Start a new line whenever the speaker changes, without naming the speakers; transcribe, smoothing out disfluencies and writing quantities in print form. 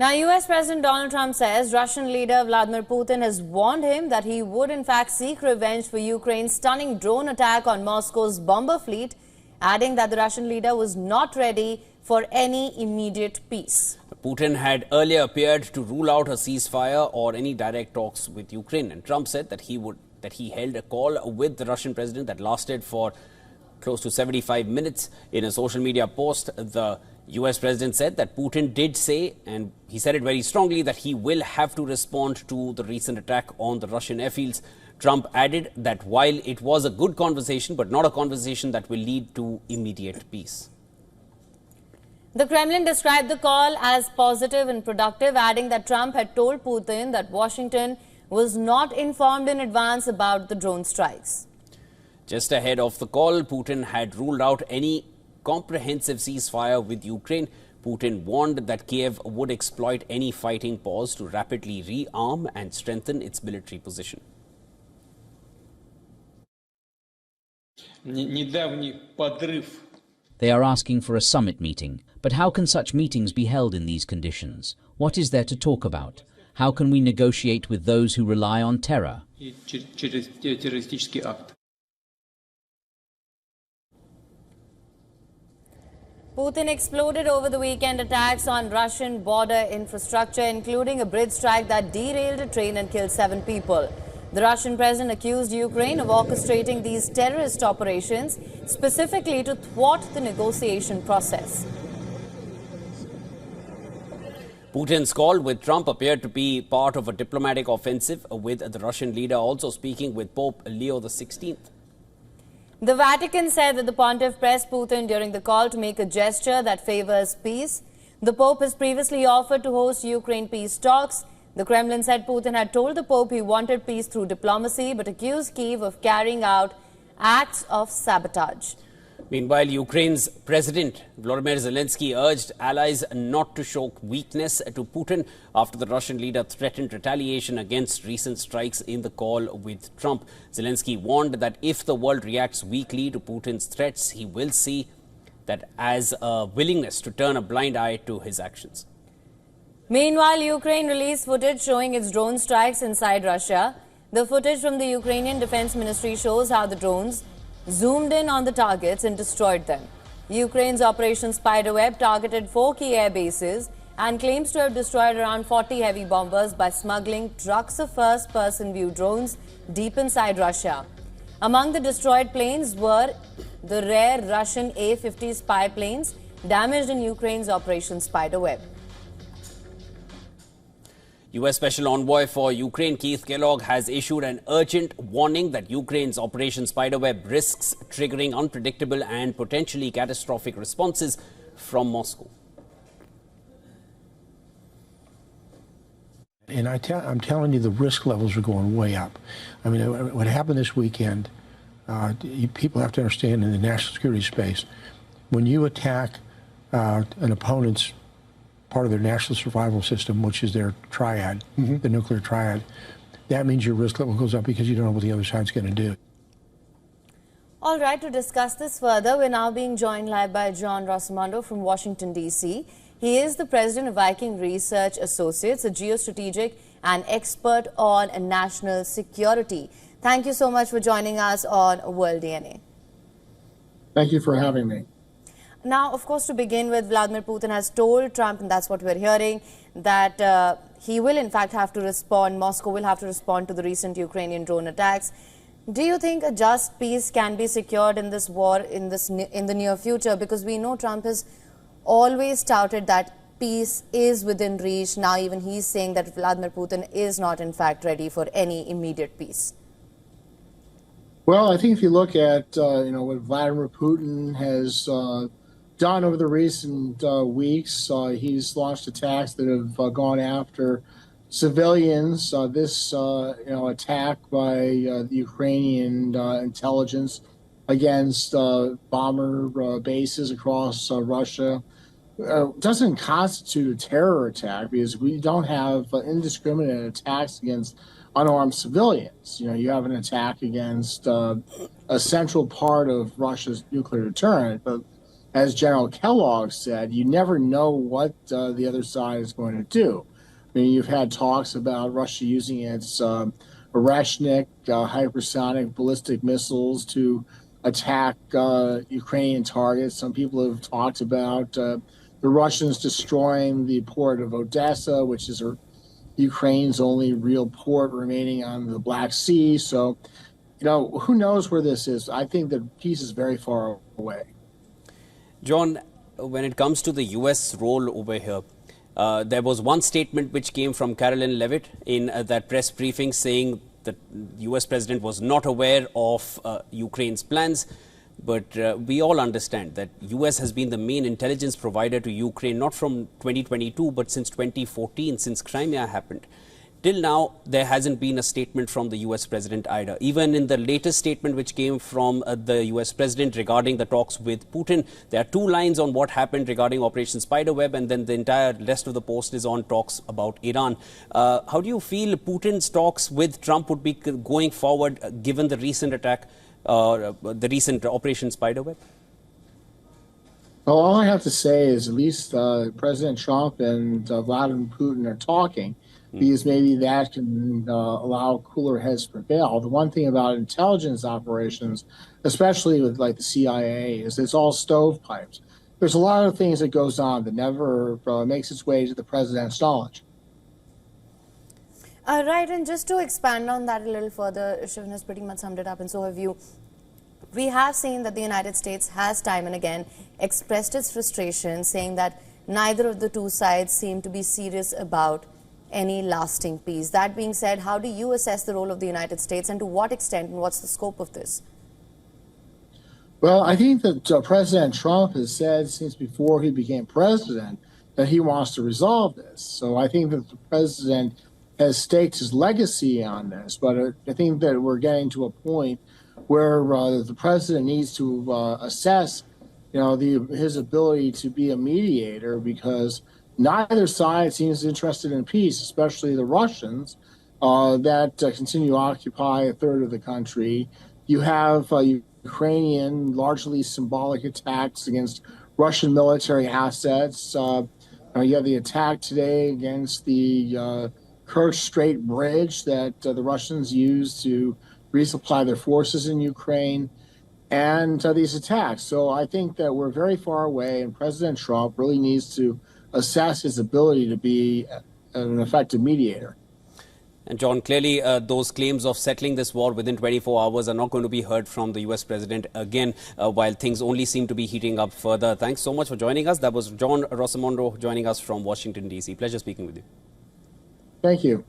Now, US President Donald Trump says Russian leader Vladimir Putin has warned him that he would in fact seek revenge for Ukraine's stunning drone attack on Moscow's bomber fleet, adding that the Russian leader was not ready for any immediate peace.
Putin had earlier appeared to rule out a ceasefire or any direct talks with Ukraine, and Trump said that he held a call with the Russian president that lasted for close to 75 minutes. In a social media post, the US president said that Putin did say, and he said it very strongly, that he will have to respond to the recent attack on the Russian airfields. Trump added that while it was a good conversation, but not a conversation that will lead to immediate peace.
The Kremlin described the call as positive and productive, adding that Trump had told Putin that Washington was not informed in advance about the drone strikes.
Just ahead of the call, Putin had ruled out any comprehensive ceasefire with Ukraine. Putin warned that Kyiv would exploit any fighting pause to rapidly rearm and strengthen its military position.
They are asking for a summit meeting, but how can such meetings be held in these conditions? What is there to talk about? How can we negotiate with those who rely on terror?
Putin exploded over the weekend attacks on Russian border infrastructure, including a bridge strike that derailed a train and killed 7 people. The Russian president accused Ukraine of orchestrating these terrorist operations, specifically to thwart the negotiation process.
Putin's call with Trump appeared to be part of a diplomatic offensive, with the Russian leader also speaking with Pope Leo XVI.
The Vatican said that the pontiff pressed Putin during the call to make a gesture that favors peace. The Pope has previously offered to host Ukraine peace talks. The Kremlin said Putin had told the Pope he wanted peace through diplomacy, but accused Kyiv of carrying out acts of sabotage.
Meanwhile, Ukraine's President Volodymyr Zelensky urged allies not to show weakness to Putin after the Russian leader threatened retaliation against recent strikes in the call with Trump. Zelensky warned that if the world reacts weakly to Putin's threats, he will see that as a willingness to turn a blind eye to his actions.
Meanwhile, Ukraine released footage showing its drone strikes inside Russia. The footage from the Ukrainian Defense Ministry shows how the drones zoomed in on the targets and destroyed them. Ukraine's Operation Spiderweb targeted 4 key air bases and claims to have destroyed around 40 heavy bombers by smuggling trucks of first-person view drones deep inside Russia. Among the destroyed planes were the rare Russian A-50 spy planes damaged in Ukraine's Operation Spiderweb.
U.S. Special Envoy for Ukraine Keith Kellogg has issued an urgent warning that Ukraine's Operation Spiderweb risks triggering unpredictable and potentially catastrophic responses from Moscow.
And I'm telling you, the risk levels are going way up. I mean, what happened this weekend, people have to understand in the national security space, when you attack an opponent's part of their national survival system, which is their triad, the nuclear triad, that means your risk level goes up because you don't know what the other side's going to do.
All right, to discuss this further, we're now being joined live by John Rossimondo from Washington, D.C. He is the president of Viking Research Associates, a geostrategic and expert on national security. Thank you so much for joining us on World DNA.
Thank you for having me.
Now, of course, to begin with, Vladimir Putin has told Trump, and that's what we're hearing, that he will in fact have to respond, Moscow will have to respond to the recent Ukrainian drone attacks. Do you think a just peace can be secured in this war in the near future? Because we know Trump has always touted that peace is within reach. Now even he's saying that Vladimir Putin is not in fact ready for any immediate peace.
Well, I think if you look at what Vladimir Putin has done over the recent weeks, he's launched attacks that have gone after civilians. This attack by the Ukrainian intelligence against bomber bases across Russia doesn't constitute a terror attack, because we don't have indiscriminate attacks against unarmed civilians. You have an attack against a central part of Russia's nuclear deterrent, but as General Kellogg said, you never know what the other side is going to do. I mean, you've had talks about Russia using its Oreshnik hypersonic ballistic missiles to attack Ukrainian targets. Some people have talked about the Russians destroying the port of Odessa, which is Ukraine's only real port remaining on the Black Sea. So, who knows where this is? I think the peace is very far away.
John, when it comes to the U.S. role over here, there was one statement which came from Caroline Leavitt in that press briefing saying that the U.S. president was not aware of Ukraine's plans. But we all understand that U.S. has been the main intelligence provider to Ukraine, not from 2022, but since 2014, since Crimea happened. Till now, there hasn't been a statement from the U.S. president either. Even in the latest statement which came from the U.S. president regarding the talks with Putin, there are 2 lines on what happened regarding Operation Spiderweb, and then the entire rest of the post is on talks about Iran. How do you feel Putin's talks with Trump would be going forward, given the recent attack, the recent Operation Spiderweb?
Well, all I have to say is at least President Trump and Vladimir Putin are talking, because maybe that can allow cooler heads to prevail. The one thing about intelligence operations, especially with like the CIA, is it's all stovepipes. There's a lot of things that goes on that never makes its way to the president's knowledge.
Right, and just to expand on that a little further, Shivan has pretty much summed it up, and so have you. We have seen that the United States has time and again expressed its frustration, saying that neither of the two sides seem to be serious about any lasting peace. That being said, how do you assess the role of the United States, and to what extent, and what's the scope of this?
Well, I think that President Trump has said since before he became president that he wants to resolve this. So I think that the president has staked his legacy on this, but I think that we're getting to a point where the president needs to assess, his ability to be a mediator, because neither side seems interested in peace, especially the Russians that continue to occupy a third of the country. You have Ukrainian, largely symbolic attacks against Russian military assets. You have the attack today against the Kursk Strait Bridge that the Russians use to resupply their forces in Ukraine, and these attacks. So I think that we're very far away, and President Trump really needs to assess his ability to be an effective mediator.
And John, clearly those claims of settling this war within 24 hours are not going to be heard from the U.S. president again, while things only seem to be heating up further. Thanks so much for joining us. That was John Rosamondo joining us from Washington, D.C. Pleasure speaking with you.
Thank you.